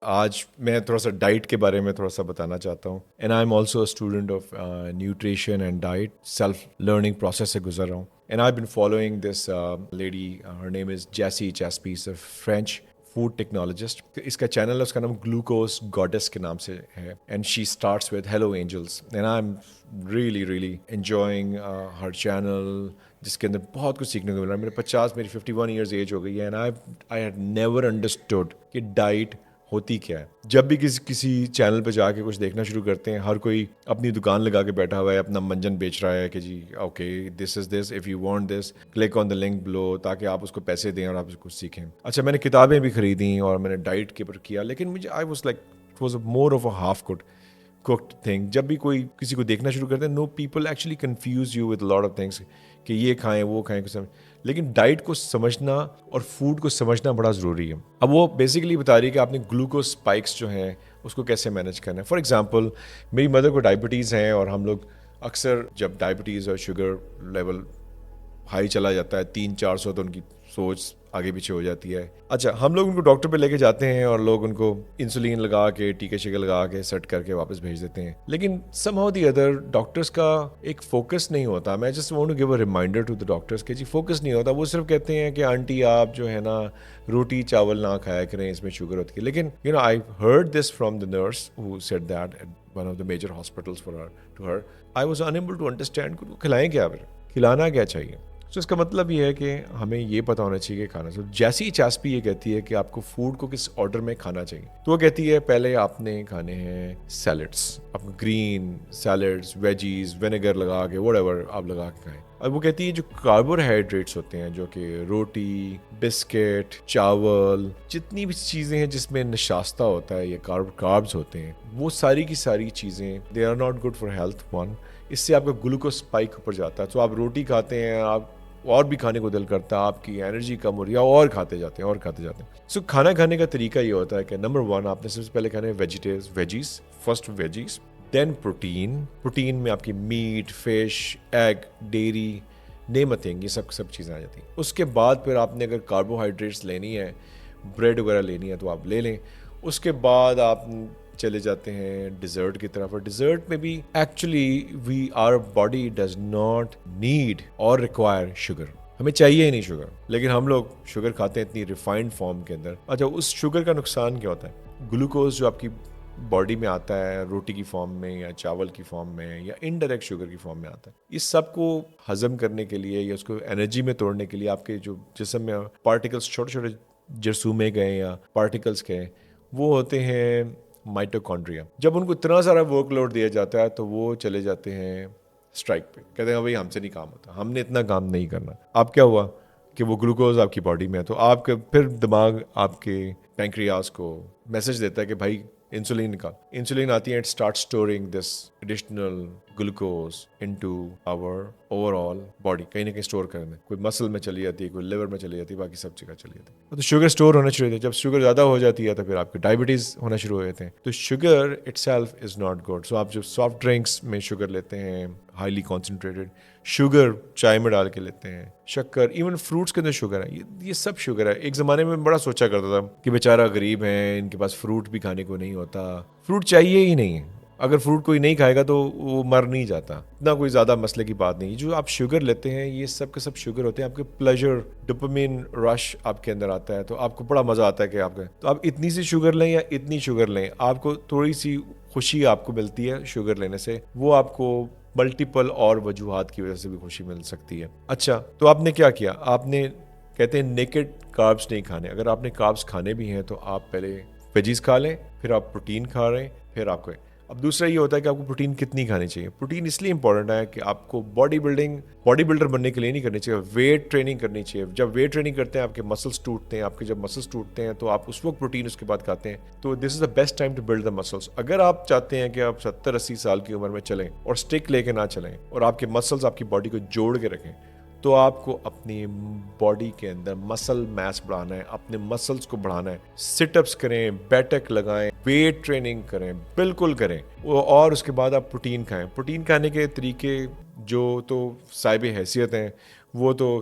آج میں تھوڑا سا ڈائٹ کے بارے میں تھوڑا سا بتانا چاہتا ہوں. And I am also a student of nutrition and diet. Self learning process سے گزر رہا ہوں. And I been following this lady, her name is Jessie چیسپیس, اے فرینچ فوڈ ٹیکنالوجسٹ. اس کا چینل ہے, اس کا نام گلوکوز گاڈس کے نام سے ہے. And she starts with hello angels. And I am really enjoying her channel, جس کے اندر بہت کچھ سیکھنے کو مل رہا ہے. میری 51 ایئرز ایج ہو گئی ہے. And I had never understood کہ ڈائٹ ہوتی کیا ہے. جب بھی کسی چینل پہ جا کے کچھ دیکھنا شروع کرتے ہیں, ہر کوئی اپنی دکان لگا کے بیٹھا ہوا ہے, اپنا منجن بیچ رہا ہے کہ جی okay this is this, if you want this click on the link below, تاکہ آپ اس کو پیسے دیں اور آپ اس کو سیکھیں. اچھا, میں نے کتابیں بھی خریدیں اور میں نے ڈائٹ کے اوپر کیا, لیکن مجھے I was like it was more of a half cooked thing. جب بھی کوئی کسی کو دیکھنا شروع کرتے ہیں, no people actually confuse you with lot of things کہ یہ کھائیں وہ کھائیں کچھ. لیکن ڈائٹ کو سمجھنا اور فوڈ کو سمجھنا بڑا ضروری ہے. اب وہ بیسیکلی بتا رہی ہے کہ آپ نے گلوکوز اسپائکس جو ہیں اس کو کیسے مینیج کرنا ہے. فار ایگزامپل, میری مدر کو ڈائبٹیز ہیں, اور ہم لوگ اکثر جب ڈائبٹیز اور شوگر لیول ہائی چلا جاتا ہے 300-400, تو ان کی سوچ آگے پیچھے ہو جاتی ہے. اچھا, ہم لوگ ان کو ڈاکٹر پہ لے کے جاتے ہیں اور لوگ ان کو انسولین لگا کے ٹیکے شیکے لگا کے سیٹ کر کے واپس بھیج دیتے ہیں. لیکن somehow the other doctors کا ایک فوکس نہیں ہوتا. میں just want to give a reminder to the doctors کہ جی فوکس نہیں ہوتا. وہ صرف کہتے ہیں کہ آنٹی آپ جو ہے نا روٹی چاول نہ کھایا کریں, اس میں شوگر ہوتی ہے. لیکن you know I heard this from the nurse who said that at one of the major hospitals for her to her. I was unable to understand کہ کھلائیں کیا, پھر کھلانا کیا چاہیے. تو اس کا مطلب یہ ہے کہ ہمیں یہ پتہ ہونا چاہیے کہ کھانا. جیسی چاسپی یہ کہتی ہے کہ آپ کو فوڈ کو کس آرڈر میں کھانا چاہیے. تو وہ کہتی ہے پہلے آپ نے کھانے ہیں سیلڈس, آپ گرین سیلڈس, ویجیز, ونیگر لگا کے وٹ ایور آپ لگا کے کھائیں. اور وہ کہتی ہے جو کاربوہائیڈریٹس ہوتے ہیں, جو کہ روٹی, بسکٹ, چاول, جتنی بھی چیزیں ہیں جس میں نشاستہ ہوتا ہے یا کاربز ہوتے ہیں, وہ ساری کی ساری چیزیں they are not good for health. One, اس سے آپ کا گلوکوز اسپائک اوپر جاتا ہے. تو آپ روٹی کھاتے ہیں, آپ اور بھی کھانے کو دل کرتا ہے, آپ کی انرجی کم ہو رہی ہے, اور کھاتے جاتے ہیں. سو کھانا کھانے کا طریقہ یہ ہوتا ہے کہ نمبر 1 آپ نے سب سے پہلے کھانے veggies, first veggies, then protein میں آپ کی meat, fish, egg, dairy, name a thing, یہ سب چیزیں آ جاتی ہیں. اس کے بعد پھر آپ نے اگر کاربوہائیڈریٹس لینی ہے, بریڈ وغیرہ لینی ہے تو آپ لے لیں. اس کے بعد آپ چلے جاتے ہیں ڈیزرٹ کی طرف. اور ڈیزرٹ میں بھی actually our body does not need or require sugar. ہمیں چاہیے ہی نہیں شوگر, لیکن ہم لوگ شوگر کھاتے ہیں اتنی ریفائنڈ فارم کے اندر. اچھا, اس شوگر کا نقصان کیا ہوتا ہے؟ گلوکوز جو آپ کی باڈی میں آتا ہے روٹی کی فارم میں یا چاول کی فارم میں یا انڈائریکٹ شوگر کی فارم میں آتا ہے. اس سب کو ہضم کرنے کے لیے یا اس کو انرجی میں توڑنے کے لیے آپ کے جو جسم میں پارٹیکلس, چھوٹے چھوٹے جرثومے گئے یا پارٹیکلس گئے, وہ ہوتے ہیں مائٹوکونڈریا. جب ان کو اتنا سارا ورک لوڈ دیا جاتا ہے تو وہ چلے جاتے ہیں اسٹرائک پہ, کہتے ہیں بھائی ہم سے نہیں کام ہوتا, ہم نے اتنا کام نہیں کرنا. اب کیا ہوا کہ وہ گلوکوز آپ کی باڈی میں ہے, تو آپ کا پھر دماغ آپ کے پینکریاس کو میسج دیتا ہے کہ بھائی انسولین نکال. انسولین آتی ہے, it start storing this additional glucose into our overall body. کہیں نہ کہیں اسٹور کرنے, کوئی مسل میں چلی جاتی ہے, کوئی لیور میں چلی جاتی ہے, باقی سب جگہ چلی جاتی ہے. تو شوگر اسٹور ہونا شروع ہوتی ہے. جب شوگر زیادہ ہو جاتی ہے تو پھر آپ کے ڈائبٹیز ہونا شروع ہو جاتے ہیں. تو sugar itself is not good. So آپ جب سافٹ ڈرنکس میں شوگر لیتے ہیں, ہائیلی کانسنٹریٹڈ شوگر چائے میں ڈال کے لیتے ہیں, شکر, ایون فروٹس کے اندر شوگر ہے, یہ سب شوگر ہے. ایک زمانے میں بڑا سوچا کرتا تھا کہ بیچارہ غریب ہیں, ان کے پاس فروٹ بھی کھانے کو نہیں ہوتا. فروٹ چاہیے ہی نہیں ہے. اگر فروٹ کوئی نہیں کھائے گا تو وہ مر نہیں جاتا. اتنا کوئی زیادہ مسئلے کی بات نہیں. جو آپ شوگر لیتے ہیں یہ سب کے سب شوگر ہوتے ہیں. آپ کے پلیجر ڈوپامین رش آپ کے اندر آتا ہے, تو آپ کو بڑا مزہ آتا ہے کہ آپ کا, تو آپ اتنی سی شوگر لیں یا اتنی شوگر لیں, آپ کو تھوڑی سی خوشی آپ کو ملتی ہے شوگر لینے سے. وہ آپ کو ملٹیپل اور وجوہات کی وجہ سے بھی خوشی مل سکتی ہے. اچھا, تو آپ نے کیا آپ نے کہتے ہیں نیکڈ کاربس نہیں کھانے. اگر آپ نے کاربس کھانے بھی ہیں تو آپ پہلے ویجیز کھا لیں, پھر آپ پروٹین کھا رہے ہیں, پھر آپ کو. اب دوسرا یہ ہوتا ہے کہ آپ کو پروٹین کتنی کھانی چاہیے. پروٹین اس لیے امپورٹنٹ ہے کہ آپ کو باڈی بلڈر بننے کے لیے نہیں کرنی چاہیے, ویٹ ٹریننگ کرنی چاہیے. جب ویٹ ٹریننگ کرتے ہیں آپ کے مسلس ٹوٹتے ہیں, آپ کے جب مسلس ٹوٹتے ہیں تو آپ اس وقت پروٹین اس کے بعد کھاتے ہیں. تو this is the best time to build the muscles. اگر آپ چاہتے ہیں کہ آپ 70-80 سال کی عمر میں چلیں اور اسٹک لے کے نہ چلیں, اور آپ کے مسلس آپ کی باڈی کو جوڑ کے رکھیں, تو آپ کو اپنی باڈی کے اندر مسل میس بڑھانا ہے, اپنے مسلس کو بڑھانا ہے. سٹ اپس کریں, بیٹک لگائیں, ویٹ ٹریننگ کریں, بالکل کریں. اور اس کے بعد آپ پروٹین کھائیں. پروٹین کھانے کے طریقے جو تو صاحب حیثیت ہیں, وہ تو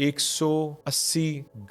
180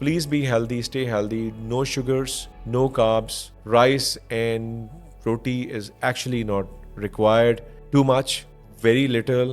please be healthy, stay healthy, no sugars, no carbs, rice and roti is actually not required, too much, very little।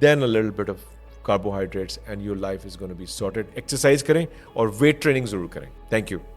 then a little bit of carbohydrates, and your life is going to be sorted. Exercise کریں اور weight training ضرور کریں. Thank you.